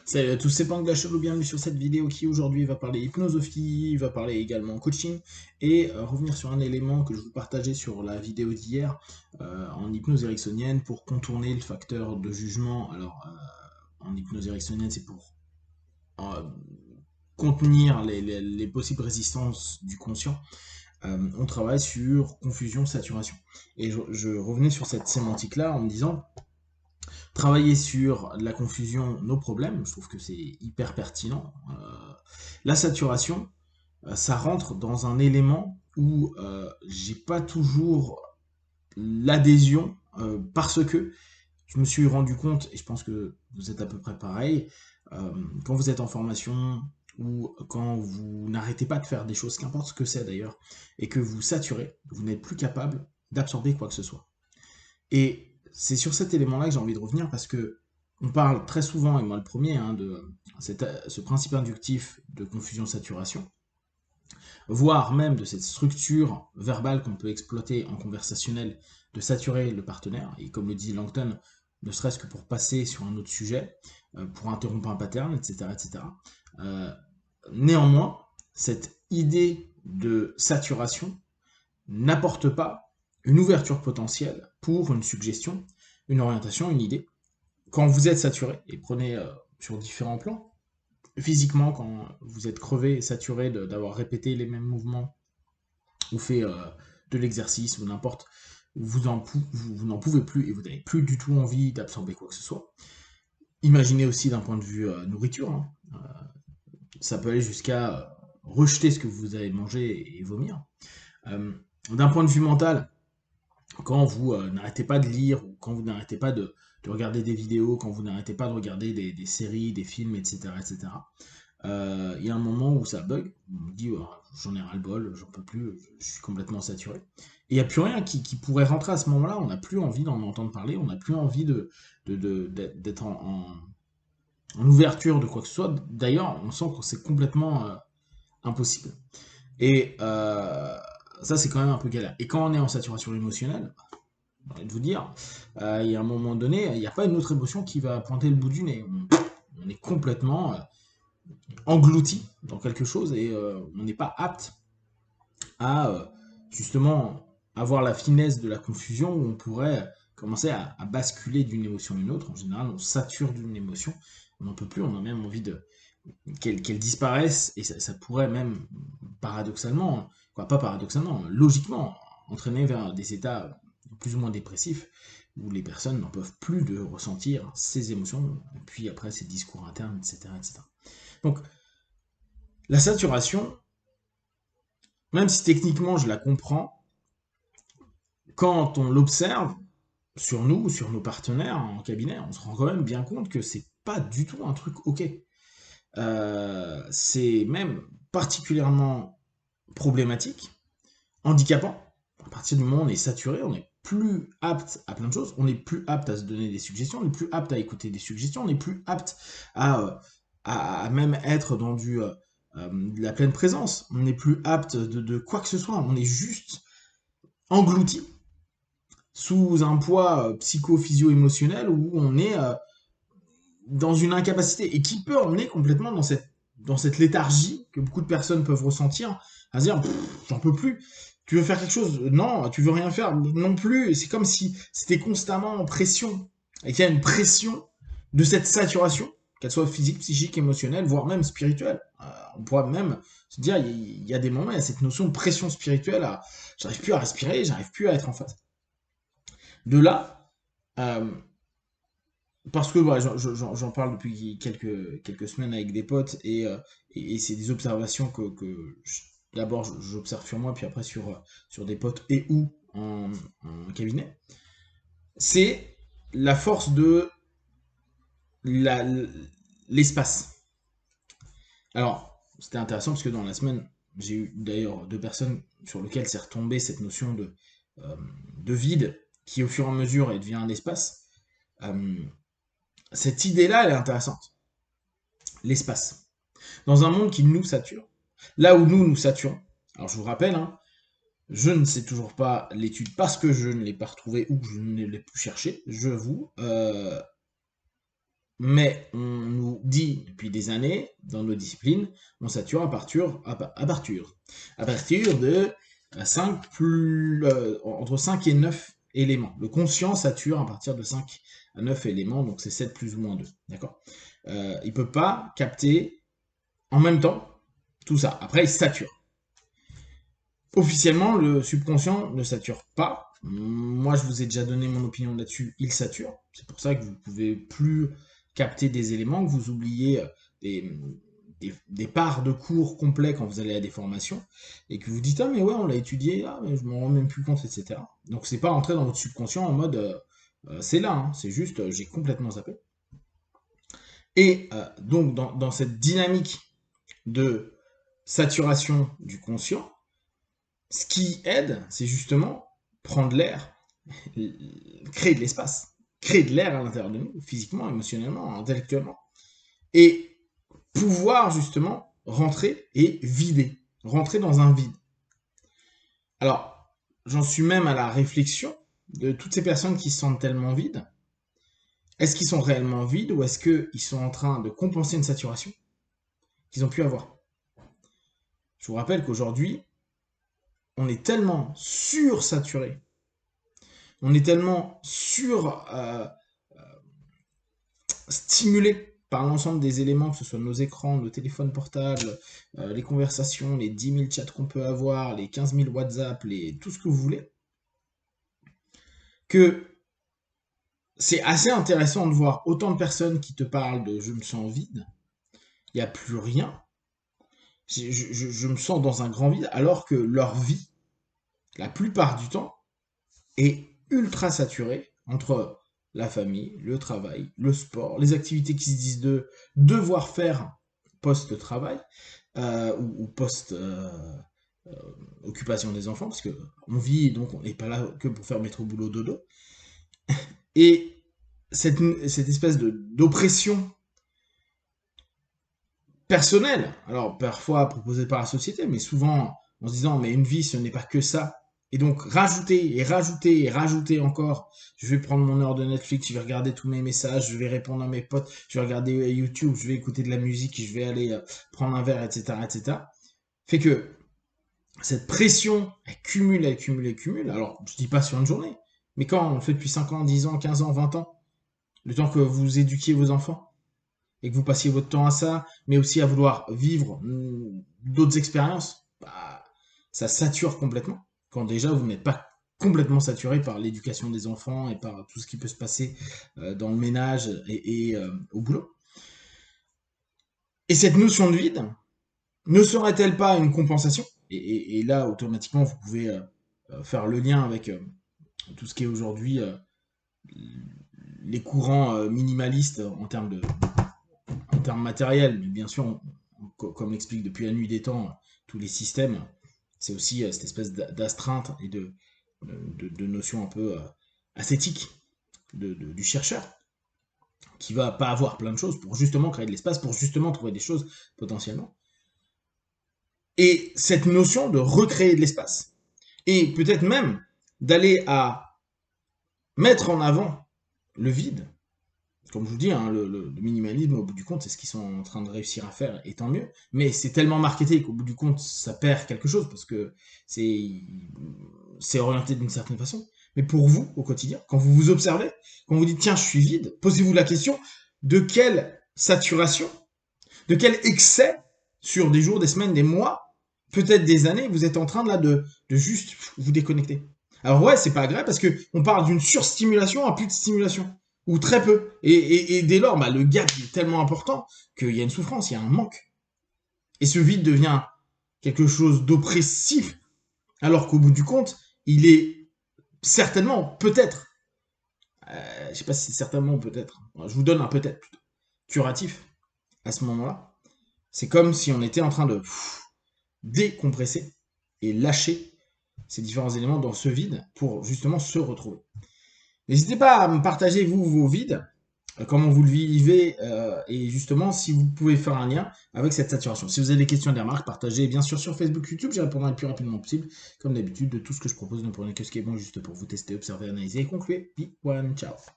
Salut à tous, c'est Panglashello, bienvenue sur cette vidéo qui aujourd'hui va parler hypnosophie, va parler également coaching et revenir sur un élément que je vous partageais sur la vidéo d'hier en hypnose ericksonienne pour contourner le facteur de jugement. Alors en hypnose ericksonienne c'est pour euh, contenir les possibles résistances du conscient. On travaille sur confusion, saturation. Et je revenais sur cette sémantique-là en me disant travailler sur la confusion, nos problèmes, je trouve que c'est hyper pertinent. La saturation, ça rentre dans un élément où j'ai pas toujours l'adhésion parce que je me suis rendu compte, et je pense que vous êtes à peu près pareil, quand vous êtes en formation ou quand vous n'arrêtez pas de faire des choses, qu'importe ce que c'est d'ailleurs, et que vous saturez, vous n'êtes plus capable d'absorber quoi que ce soit. Et c'est sur cet élément-là que j'ai envie de revenir parce que on parle très souvent, et moi le premier, hein, de ce principe inductif de confusion-saturation, voire même de cette structure verbale qu'on peut exploiter en conversationnel de saturer le partenaire, et comme le dit Langton, ne serait-ce que pour passer sur un autre sujet, pour interrompre un pattern, etc. etc. Euh, Néanmoins, cette idée de saturation n'apporte pas une ouverture potentielle pour une suggestion, une orientation, une idée. Quand vous êtes saturé, et prenez sur différents plans, physiquement, quand vous êtes crevé et saturé d'avoir répété les mêmes mouvements, ou fait de l'exercice, ou n'importe, vous n'en pouvez plus et vous n'avez plus du tout envie d'absorber quoi que ce soit. Imaginez aussi d'un point de vue nourriture, hein, ça peut aller jusqu'à rejeter ce que vous avez mangé et vomir. D'un point de vue mental, quand vous n'arrêtez pas de lire, ou quand vous n'arrêtez pas de regarder des vidéos, quand vous n'arrêtez pas de regarder des séries, des films, etc., etc., il y a un moment où ça bug, on me dit oh, j'en ai ras-le-bol, j'en peux plus, je suis complètement saturé. Et il n'y a plus rien qui pourrait rentrer à ce moment-là, on n'a plus envie d'en entendre parler, on n'a plus envie d'être en ouverture de quoi que ce soit. D'ailleurs, on sent que c'est complètement impossible. Et ça, c'est quand même un peu galère. Et quand on est en saturation émotionnelle, j'ai envie de vous dire, il y a un moment donné, il n'y a pas une autre émotion qui va pointer le bout du nez. On est complètement englouti dans quelque chose et on n'est pas apte à justement avoir la finesse de la confusion où on pourrait commencer à basculer d'une émotion à une autre. En général, on sature d'une émotion, on n'en peut plus, on a même envie qu'elle disparaisse et ça pourrait même paradoxalement, quoi, pas paradoxalement, logiquement, entraîner vers des états plus ou moins dépressifs où les personnes n'en peuvent plus de ressentir ces émotions, et puis après ces discours internes, etc. etc. Donc la saturation, même si techniquement je la comprends, quand on l'observe sur nous, sur nos partenaires en cabinet, on se rend quand même bien compte que c'est pas du tout un truc ok. C'est même particulièrement problématique, handicapant. À partir du moment où on est saturé, on n'est plus apte à plein de choses, on n'est plus apte à se donner des suggestions, on n'est plus apte à écouter des suggestions, on n'est plus apte à même être dans de la pleine présence, on n'est plus apte de quoi que ce soit, on est juste englouti sous un poids psycho-physio-émotionnel où on est dans une incapacité et qui peut emmener complètement dans cette léthargie que beaucoup de personnes peuvent ressentir, à se dire j'en peux plus. Tu veux faire quelque chose? Non, tu veux rien faire non plus. C'est comme si c'était constamment en pression et qu'il y a une pression de cette saturation, qu'elle soit physique, psychique, émotionnelle, voire même spirituelle. On pourrait même se dire il y a des moments, il y a cette notion de pression spirituelle à j'arrive plus à respirer, j'arrive plus à être en face. De là, euh, parce que bah, j'en parle depuis quelques semaines avec des potes et c'est des observations que d'abord j'observe sur moi, puis après sur des potes et ou en cabinet. C'est la force de la- l'espace. Alors, c'était intéressant parce que dans la semaine, j'ai eu d'ailleurs deux personnes sur lesquelles s'est retombée cette notion euh, de vide qui au fur et à mesure elle devient un espace. Euh, cette idée-là, elle est intéressante. L'espace. Dans un monde qui nous sature, là où nous saturons. Alors je vous rappelle, hein, je ne sais toujours pas l'étude parce que je ne l'ai pas retrouvée ou que je ne l'ai plus cherchée, je vous. Mais dit depuis des années, dans nos disciplines, on sature à partir de 5 entre 5 et 9 éléments. Le conscient sature à partir de 5 à 9 éléments, donc c'est 7 plus ou moins 2. D'accord, il ne peut pas capter en même temps tout ça. Après, il sature. Officiellement, le subconscient ne sature pas. Moi, je vous ai déjà donné mon opinion là-dessus, il sature. C'est pour ça que vous ne pouvez plus capter des éléments, que vous oubliez des parts de cours complets quand vous allez à des formations, et que vous dites « Ah mais ouais, on l'a étudié, ah mais je m'en rends même plus compte, etc. » Donc c'est pas rentrer dans votre subconscient en mode c'est là, hein, c'est juste j'ai complètement zappé. Et donc dans cette dynamique de saturation du conscient, ce qui aide, c'est justement prendre l'air, créer de l'espace, créer de l'air à l'intérieur de nous, physiquement, émotionnellement, intellectuellement, et pouvoir justement rentrer et vider, rentrer dans un vide. Alors, j'en suis même à la réflexion de toutes ces personnes qui se sentent tellement vides. Est-ce qu'ils sont réellement vides ou est-ce qu'ils sont en train de compenser une saturation qu'ils ont pu avoir? Je vous rappelle qu'aujourd'hui, on est tellement sursaturé, on est tellement stimulé par l'ensemble des éléments, que ce soit nos écrans, nos téléphones portables, les conversations, les 10 000 chats qu'on peut avoir, les 15 000 WhatsApp, tout ce que vous voulez, que c'est assez intéressant de voir autant de personnes qui te parlent de « je me sens vide », il n'y a plus rien, je me sens dans un grand vide, alors que leur vie, la plupart du temps, est ultra saturée entre la famille, le travail, le sport, les activités qui se disent de devoir faire post-travail ou post-occupation des enfants, parce qu'on vit, donc on n'est pas là que pour faire métro boulot dodo. Et cette espèce d'oppression personnelle, alors parfois proposée par la société, mais souvent en se disant mais une vie ce n'est pas que ça, et donc rajouter et rajouter et rajouter encore, je vais prendre mon heure de Netflix, je vais regarder tous mes messages, je vais répondre à mes potes, je vais regarder YouTube, je vais écouter de la musique, je vais aller prendre un verre, etc., etc., fait que cette pression, elle cumule, elle cumule, elle cumule, alors je dis pas sur une journée, mais quand on le fait depuis 5 ans, 10 ans, 15 ans, 20 ans, le temps que vous éduquiez vos enfants, et que vous passiez votre temps à ça, mais aussi à vouloir vivre d'autres expériences, bah, ça sature complètement. Quand déjà vous n'êtes pas complètement saturé par l'éducation des enfants et par tout ce qui peut se passer dans le ménage et au boulot. Et cette notion de vide ne serait-elle pas une compensation? Et là, automatiquement, vous pouvez faire le lien avec tout ce qui est aujourd'hui les courants minimalistes en termes matériels, mais bien sûr, comme l'explique depuis la nuit des temps tous les systèmes, c'est aussi cette espèce d'astreinte et de notion un peu ascétique du chercheur, qui va pas avoir plein de choses pour justement créer de l'espace, pour justement trouver des choses potentiellement. Et cette notion de recréer de l'espace, et peut-être même d'aller à mettre en avant le vide. Comme je vous dis, hein, le minimalisme, au bout du compte, c'est ce qu'ils sont en train de réussir à faire, et tant mieux. Mais c'est tellement marketé qu'au bout du compte, ça perd quelque chose, parce que c'est orienté d'une certaine façon. Mais pour vous, au quotidien, quand vous vous observez, quand vous dites « tiens, je suis vide », posez-vous la question de quelle saturation, de quel excès, sur des jours, des semaines, des mois, peut-être des années, vous êtes en train là de juste vous déconnecter. Alors ouais, c'est pas agréable, parce qu'on parle d'une surstimulation à plus de stimulation. Ou très peu. Et dès lors, bah, le gap est tellement important qu'il y a une souffrance, il y a un manque. Et ce vide devient quelque chose d'oppressif, alors qu'au bout du compte, il est certainement, peut-être, je sais pas si c'est certainement ou peut-être, je vous donne un peut-être plutôt, curatif à ce moment-là. C'est comme si on était en train de décompresser et lâcher ces différents éléments dans ce vide pour justement se retrouver. N'hésitez pas à me partager, vous, vos vides, comment vous le vivez, et justement, si vous pouvez faire un lien avec cette saturation. Si vous avez des questions, des remarques, partagez bien sûr sur Facebook, YouTube, j'y répondrai le plus rapidement possible. Comme d'habitude, de tout ce que je propose, ne prenez que ce qui est bon, juste pour vous tester, observer, analyser et conclure. Be one, ciao.